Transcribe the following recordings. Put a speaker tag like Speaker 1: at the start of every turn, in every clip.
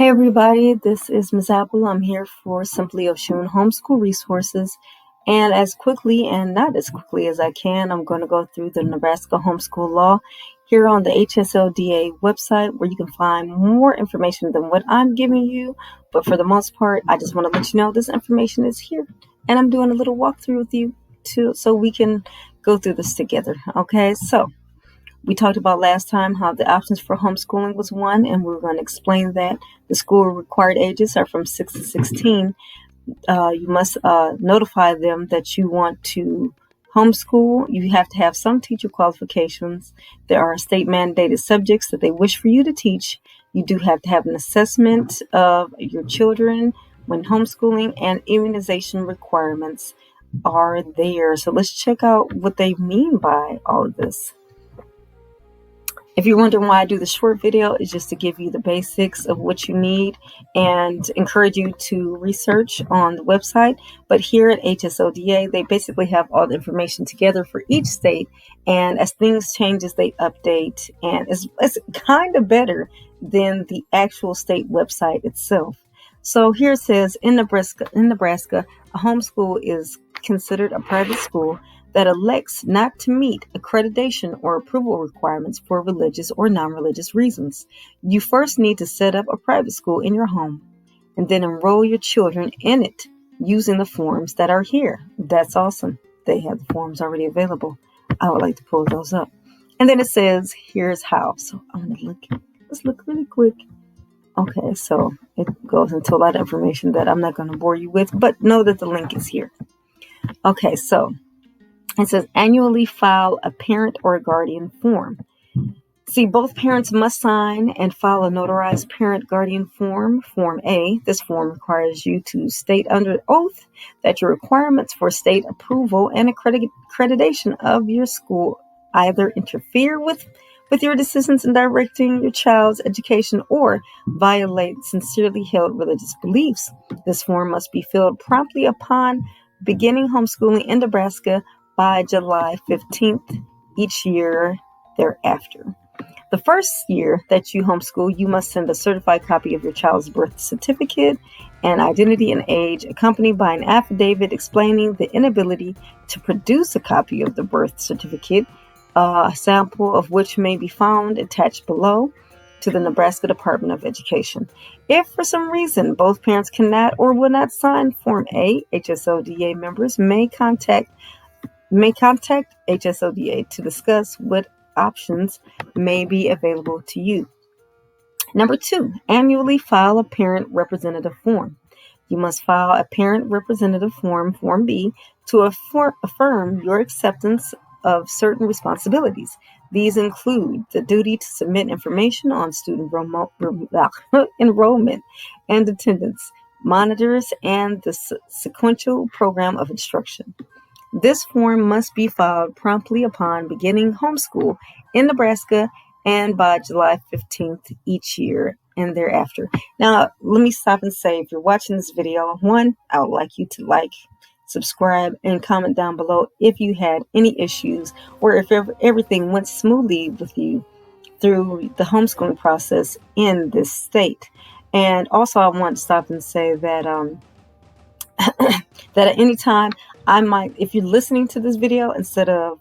Speaker 1: Hey everybody, this is Ms. Apple. I'm here for Simply Oshun Homeschool Resources. And as quickly and not as quickly as I can, I'm going to go through the Nebraska Homeschool Law here on the HSLDA website, where you can find more information than what I'm giving you. But for the most part, I just want to let you know this information is here. And I'm doing a little walkthrough with you too, so we can go through this together. Okay, so we talked about last time how the options for homeschooling was one, and we were going to explain that the school required ages are from 6 to 16. You must notify them that you want to homeschool. You have to have some teacher qualifications. There are state mandated subjects that they wish for you to teach. You do have to have an assessment of your children when homeschooling, and immunization requirements are there. So let's check out what they mean by all of this. If you're wondering why I do the short video, it's just to give you the basics of what you need and encourage you to research on the website. But here at HSODA, they basically have all the information together for each state. And as things changes, they update. And it's kind of better than the actual state website itself. So here it says, in Nebraska, a homeschool is considered a private school that elects not to meet accreditation or approval requirements for religious or non-religious reasons. You first need to set up a private school in your home and then enroll your children in it using the forms that are here. That's awesome. They have the forms already available. I would like to pull those up. And then it says, here's how. So I'm going to let's look really quick. Okay, so it goes into a lot of information that I'm not going to bore you with, but know that the link is here. Okay, so it says annually file a parent or a guardian form. See, both parents must sign and file a notarized parent guardian form, Form A. This form requires you to state under oath that your requirements for state approval and accreditation of your school either interfere with your decisions in directing your child's education or violate sincerely held religious beliefs. This form must be filled promptly upon beginning homeschooling in Nebraska by July 15th each year thereafter. The first year that you homeschool, you must send a certified copy of your child's birth certificate and identity and age, accompanied by an affidavit explaining the inability to produce a copy of the birth certificate, a sample of which may be found attached below, to the Nebraska Department of Education. If for some reason both parents cannot or will not sign Form A, HSODA members may contact HSODA to discuss what options may be available to you. Number 2, annually file a parent representative form. You must file a parent representative form, Form B, to affirm your acceptance of certain responsibilities. These include the duty to submit information on student enrollment and attendance, monitors, and the sequential program of instruction. This form must be filed promptly upon beginning homeschool in Nebraska and by July 15th each year and thereafter. Now, let me stop and say, if you're watching this video, one, I would like you to like, subscribe, and comment down below if you had any issues or if everything went smoothly with you through the homeschooling process in this state. And also, I want to stop and say that that at any time, I might, if you're listening to this video instead of,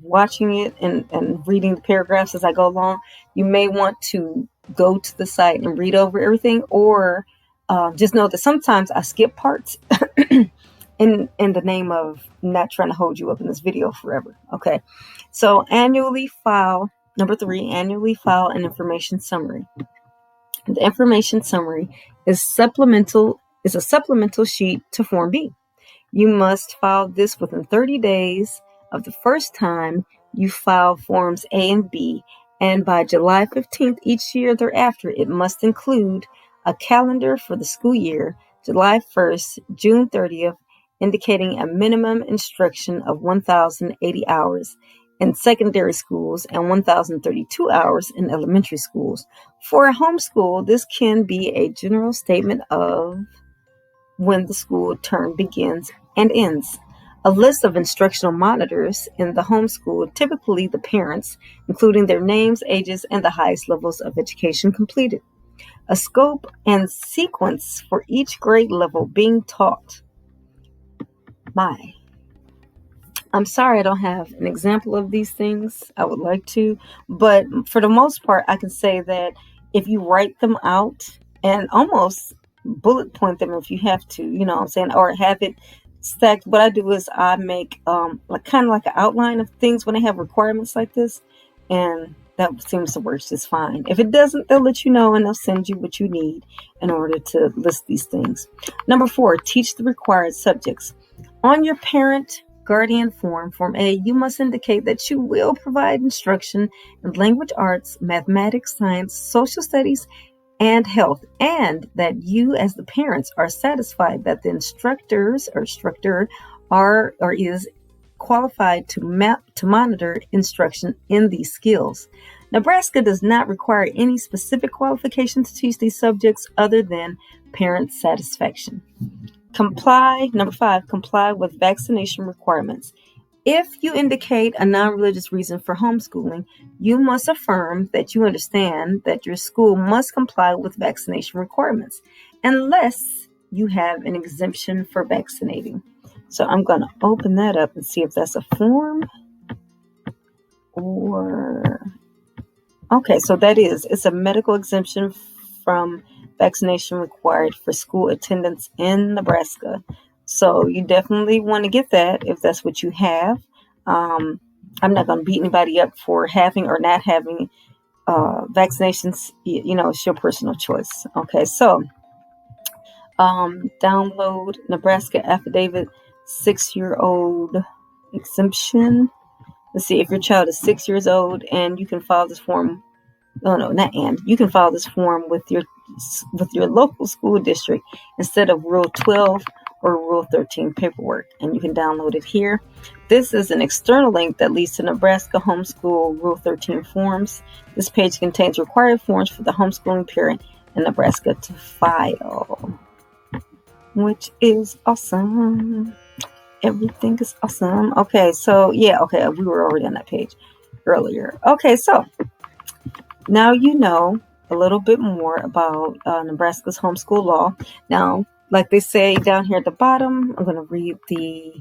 Speaker 1: watching it and reading the paragraphs as I go along, you may want to go to the site and read over everything, or just know that sometimes I skip parts in the name of not trying to hold you up in this video forever. Okay, so number 3, annually file an information summary. The information summary is a supplemental sheet to Form B. You must file this within 30 days of the first time you file Forms A and B, and by July 15th each year thereafter, it must include a calendar for the school year, July 1st, June 30th, indicating a minimum instruction of 1,080 hours in secondary schools and 1,032 hours in elementary schools. For a homeschool, this can be a general statement of when the school term begins and ends. A list of instructional monitors in the homeschool, typically the parents, including their names, ages, and the highest levels of education completed. A scope and sequence for each grade level being taught. I'm sorry I don't have an example of these things. I would like to, but for the most part, I can say that if you write them out and almost bullet point them if you have to, you know what I'm saying, or have it stacked. What I do is I make like kind of like an outline of things when they have requirements like this, and that seems to work just fine. If it doesn't, they'll let you know and they'll send you what you need in order to list these things. Number 4, teach the required subjects. On your parent guardian form, Form A, you must indicate that you will provide instruction in language arts, mathematics, science, social studies, and health, and that you as the parents are satisfied that the instructor are or is qualified to monitor instruction in these skills. Nebraska does not require any specific qualification to teach these subjects other than parent satisfaction. Number 5, comply with vaccination requirements. If you indicate a non-religious reason for homeschooling, you must affirm that you understand that your school must comply with vaccination requirements, unless you have an exemption for vaccinating. So I'm going to open that up and see if that's a form or... Okay, so it's a medical exemption from vaccination required for school attendance in Nebraska. So you definitely want to get that if that's what you have. I'm not going to beat anybody up for having or not having vaccinations. You know, it's your personal choice. Okay, so download Nebraska affidavit 6-year-old exemption. Let's see, if your child is 6 years old and you can file this form. You can file this form with your local school district instead of Rule 12 or Rule 13 paperwork, and you can download it here. This is an external link that leads to Nebraska Homeschool Rule 13 forms. This page contains required forms for the homeschooling parent in Nebraska to file, which is awesome. Everything is awesome. Okay, so we were already on that page earlier. Okay, so now you know a little bit more about Nebraska's homeschool law. Now, like they say down here at the bottom, I'm going to read the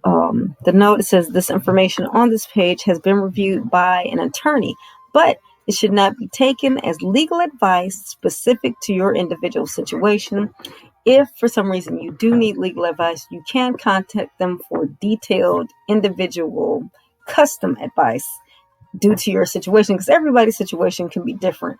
Speaker 1: note. It says, this information on this page has been reviewed by an attorney, but it should not be taken as legal advice specific to your individual situation. If for some reason you do need legal advice, you can contact them for detailed, individual, custom advice due to your situation, because everybody's situation can be different.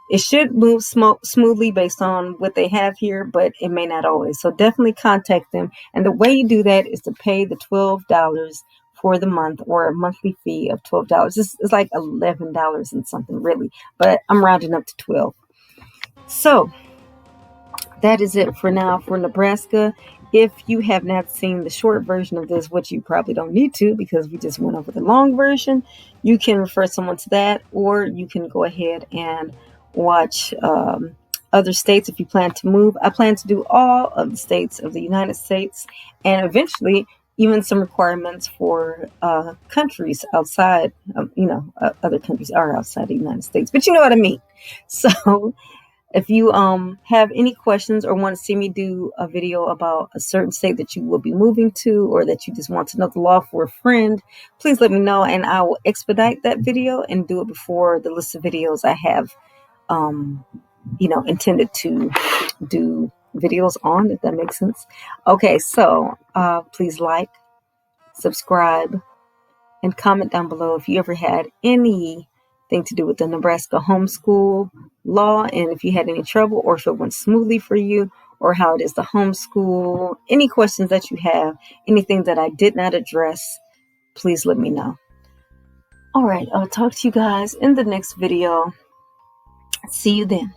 Speaker 1: It should move smoothly based on what they have here, but it may not always. So definitely contact them. And the way you do that is to pay the $12 for the month, or a monthly fee of $12. It's like $11 and something, really, but I'm rounding up to 12. So that is it for now for Nebraska. If you have not seen the short version of this, which you probably don't need to because we just went over the long version, you can refer someone to that, or you can go ahead and watch other states if you plan to move. I plan to do all of the states of the United States, and eventually even some requirements for countries outside, other countries are outside the United States, but you know what I mean. So if you have any questions or want to see me do a video about a certain state that you will be moving to, or that you just want to know the law for a friend, please let me know, and I will expedite that video and do it before the list of videos I have intended to do videos on, if that makes sense. Okay, so please like, subscribe, and comment down below if you ever had anything to do with the Nebraska homeschool law, and if you had any trouble, or if it went smoothly for you, or how it is to homeschool. Any questions that you have, anything that I did not address, please let me know. All right, I'll talk to you guys in the next video. See you then.